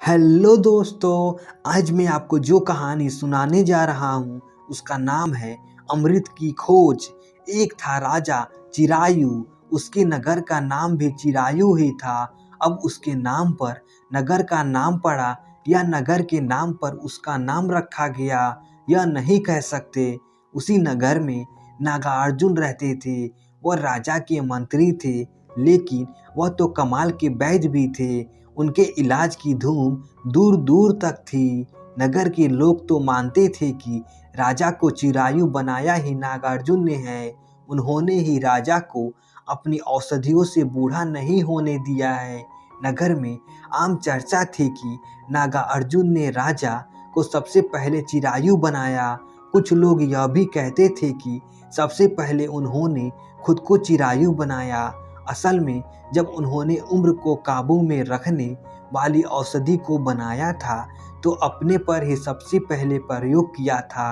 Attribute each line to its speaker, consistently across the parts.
Speaker 1: Hello दोस्तों, आज मैं आपको जो कहानी सुनाने जा रहा हूँ उसका नाम है अमृत की खोज। एक था राजा चिरायु, उसके नगर का नाम भी चिरायु ही था। अब उसके नाम पर नगर का नाम पड़ा या नगर के नाम पर उसका नाम रखा गया, यह नहीं कह सकते। उसी नगर में नागार्जुन रहते थे। वह राजा के मंत्री थे, लेकिन वह तो कमाल के वैद्य भी थे। उनके इलाज की धूम दूर दूर तक थी। नगर के लोग तो मानते थे कि राजा को चिरायु बनाया ही नागार्जुन ने है। उन्होंने ही राजा को अपनी औषधियों से बूढ़ा नहीं होने दिया है। नगर में आम चर्चा थी कि नागार्जुन ने राजा को सबसे पहले चिरायु बनाया। कुछ लोग यह भी कहते थे कि सबसे पहले उन्होंने खुद को चिरायु बनाया। असल में जब उन्होंने उम्र को काबू में रखने वाली औषधि को बनाया था तो अपने पर ही सबसे पहले प्रयोग किया था।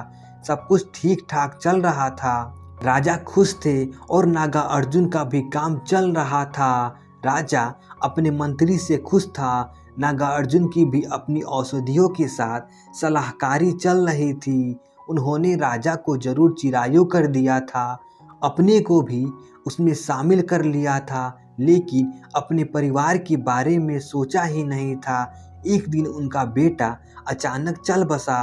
Speaker 1: सब कुछ ठीक ठाक चल रहा था, राजा खुश थे और नागार्जुन का भी काम चल रहा था। राजा अपने मंत्री से खुश था, नागार्जुन की भी अपनी औषधियों के साथ सलाहकारी चल रही थी। उन्होंने राजा को जरूर चिरायु कर दिया था, अपने को भी उसमें शामिल कर लिया था, लेकिन अपने परिवार के बारे में सोचा ही नहीं था। एक दिन उनका बेटा अचानक चल बसा।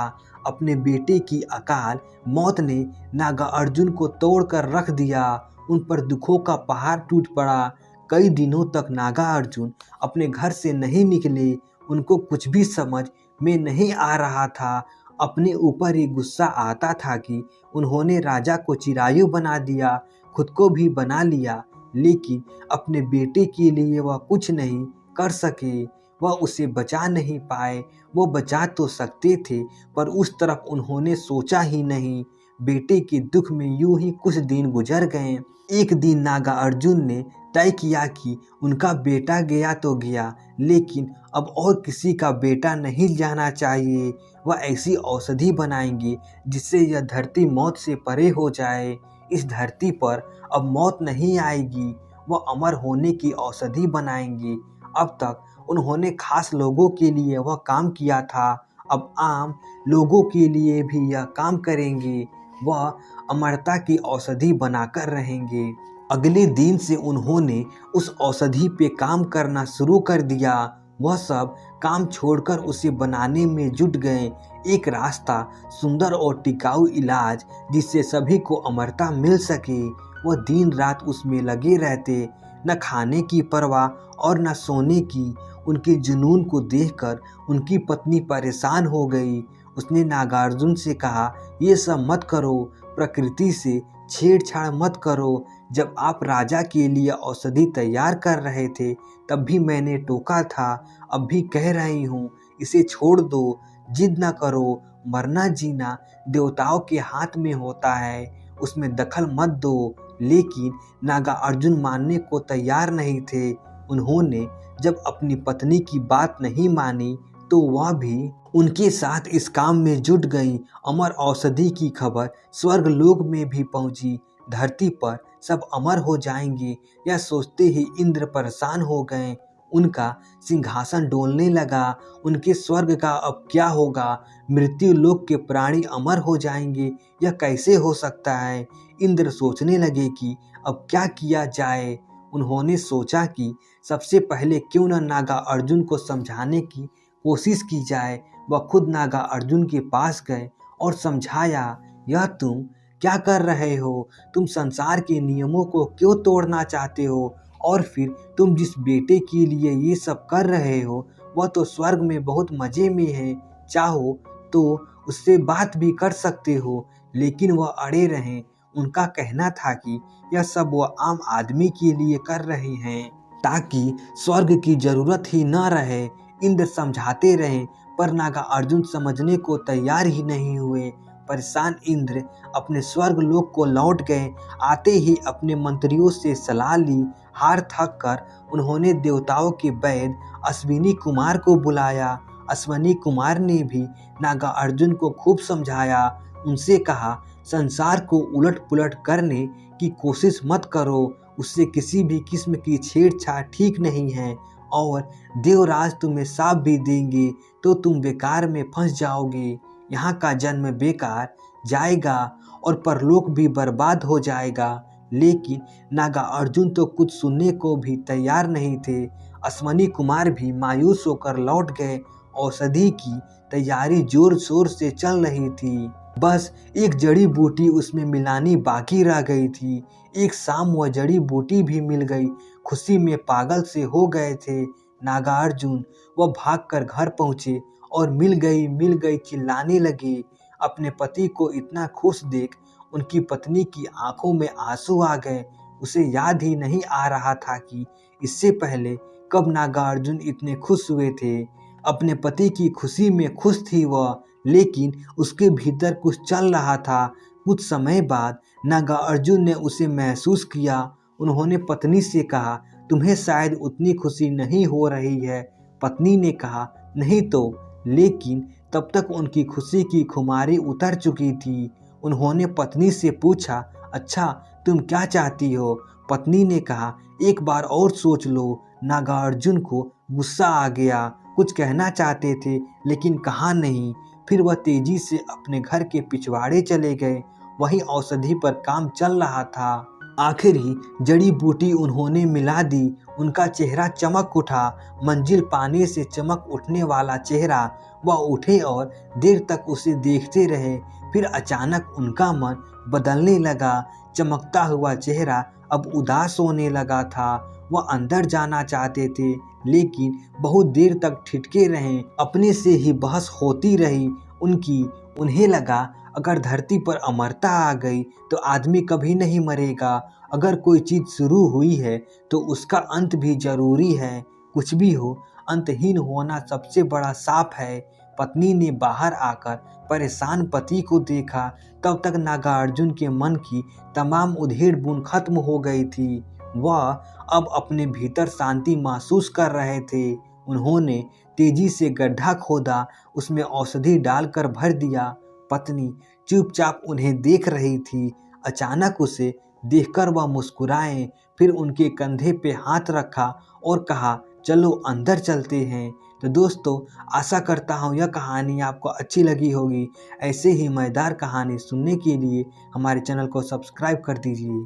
Speaker 1: अपने बेटे की अकाल मौत ने नागार्जुन को तोड़ कर रख दिया। उन पर दुखों का पहाड़ टूट पड़ा। कई दिनों तक नागार्जुन अपने घर से नहीं निकले। उनको कुछ भी समझ में नहीं आ रहा था। अपने ऊपर ही गुस्सा आता था कि उन्होंने राजा को चिरायु बना दिया, खुद को भी बना लिया, लेकिन अपने बेटे के लिए वह कुछ नहीं कर सके। वह उसे बचा नहीं पाए। वो बचा तो सकते थे, पर उस तरफ उन्होंने सोचा ही नहीं। बेटे के दुख में यूं ही कुछ दिन गुजर गए। एक दिन नागार्जुन ने तय किया कि उनका बेटा गया तो गया, लेकिन अब और किसी का बेटा नहीं जाना चाहिए। वह ऐसी औषधि बनाएंगे जिससे यह धरती मौत से परे हो जाए। इस धरती पर अब मौत नहीं आएगी। वह अमर होने की औषधि बनाएंगे। अब तक उन्होंने खास लोगों के लिए वह काम किया था, अब आम लोगों के लिए भी यह काम करेंगे। वह अमरता की औषधि बनाकर रहेंगे। अगले दिन से उन्होंने उस औषधि पे काम करना शुरू कर दिया। वह सब काम छोड़कर उसे बनाने में जुट गए। एक रास्ता, सुंदर और टिकाऊ इलाज जिससे सभी को अमरता मिल सके। वह दिन रात उसमें लगे रहते, न खाने की परवाह और न सोने की। उनके जुनून को देखकर उनकी पत्नी परेशान हो गई। उसने नागार्जुन से कहा, ये सब मत करो, प्रकृति से छेड़छाड़ मत करो। जब आप राजा के लिए औषधि तैयार कर रहे थे तब भी मैंने टोका था, अब भी कह रही हूँ, इसे छोड़ दो, जिद न करो। मरना जीना देवताओं के हाथ में होता है, उसमें दखल मत दो। लेकिन नागार्जुन मानने को तैयार नहीं थे। उन्होंने जब अपनी पत्नी की बात नहीं मानी तो वह भी उनके साथ इस काम में जुट गई। अमर औषधि की खबर स्वर्गलोक में भी पहुंची। धरती पर सब अमर हो जाएंगे, यह सोचते ही इंद्र परेशान हो गए। उनका सिंहासन डोलने लगा। उनके स्वर्ग का अब क्या होगा? मृत्यु लोक के प्राणी अमर हो जाएंगे, यह कैसे हो सकता है? इंद्र सोचने लगे कि अब क्या किया जाए। उन्होंने सोचा कि सबसे पहले क्यों न नागार्जुन को समझाने की कोशिश की जाए। वह खुद नागार्जुन के पास गए और समझाया, यह तुम क्या कर रहे हो? तुम संसार के नियमों को क्यों तोड़ना चाहते हो? और फिर तुम जिस बेटे के लिए ये सब कर रहे हो वह तो स्वर्ग में बहुत मजे में है, चाहो तो उससे बात भी कर सकते हो। लेकिन वह अड़े रहे। उनका कहना था कि यह सब वह आम आदमी के लिए कर रहे हैं ताकि स्वर्ग की जरूरत ही न रहे। इंद्र समझाते रहे, पर नागार्जुन समझने को तैयार ही नहीं हुए। परेशान इंद्र अपने स्वर्ग लोक को लौट गए। आते ही अपने मंत्रियों से सलाह ली। हार थक कर उन्होंने देवताओं के वैद्य अश्विनी कुमार को बुलाया। अश्विनी कुमार ने भी नागार्जुन को खूब समझाया। उनसे कहा, संसार को उलट पुलट करने की कोशिश मत करो, उससे किसी भी किस्म की छेड़छाड़ ठीक नहीं है। और देवराज तुम्हें शाप भी देंगे तो तुम बेकार में फंस जाओगे। यहाँ का जन्म बेकार जाएगा और परलोक भी बर्बाद हो जाएगा। लेकिन नागा अर्जुन तो कुछ सुनने को भी तैयार नहीं थे। अश्वनी कुमार भी मायूस होकर लौट गए। औषधि की तैयारी जोर शोर से चल रही थी। बस एक जड़ी बूटी उसमें मिलानी बाकी रह गई थी। एक शाम वह जड़ी बूटी भी मिल गई। खुशी में पागल से हो गए थे नागार्जुन। वह भागकर घर पहुंचे और मिल गई चिल्लाने लगे। अपने पति को इतना खुश देख उनकी पत्नी की आंखों में आंसू आ गए। उसे याद ही नहीं आ रहा था कि इससे पहले कब नागार्जुन इतने खुश हुए थे। अपने पति की खुशी में खुश थी वह, लेकिन उसके भीतर कुछ चल रहा था। कुछ समय बाद नागार्जुन ने उसे महसूस किया। उन्होंने पत्नी से कहा, तुम्हें शायद उतनी खुशी नहीं हो रही है। पत्नी ने कहा, नहीं तो। लेकिन तब तक उनकी खुशी की खुमारी उतर चुकी थी। उन्होंने पत्नी से पूछा, अच्छा तुम क्या चाहती हो? पत्नी ने कहा, एक बार और सोच लो। नागार्जुन को गुस्सा आ गया। कुछ कहना चाहते थे लेकिन कहा नहीं। फिर वह तेजी से अपने घर के पिछवाड़े चले गए। वहीं औषधि पर काम चल रहा था। आखिर ही जड़ी बूटी उन्होंने मिला दी। उनका चेहरा चमक उठा। मंजिल पाने से चमक उठने वाला चेहरा। वह उठे और देर तक उसे देखते रहे। फिर अचानक उनका मन बदलने लगा। चमकता हुआ चेहरा अब उदास होने लगा था। वह अंदर जाना चाहते थे लेकिन बहुत देर तक ठिठके रहे। अपने से ही बहस होती रही उनकी। उन्हें लगा अगर धरती पर अमरता आ गई तो आदमी कभी नहीं मरेगा। अगर कोई चीज़ शुरू हुई है तो उसका अंत भी जरूरी है। कुछ भी हो, अंतहीन होना सबसे बड़ा शाप है। पत्नी ने बाहर आकर परेशान पति को देखा। तब तक नागार्जुन के मन की तमाम उधेड़ बुन खत्म हो गई थी। वह अब अपने भीतर शांति महसूस कर रहे थे। उन्होंने तेजी से गड्ढा खोदा, उसमें औषधि डालकर भर दिया। पत्नी चुपचाप उन्हें देख रही थी। अचानक उसे देखकर वह मुस्कुराए। फिर उनके कंधे पे हाथ रखा और कहा, चलो अंदर चलते हैं। तो दोस्तों, आशा करता हूँ यह कहानी आपको अच्छी लगी होगी। ऐसे ही मज़ेदार कहानी सुनने के लिए हमारे चैनल को सब्सक्राइब कर दीजिए।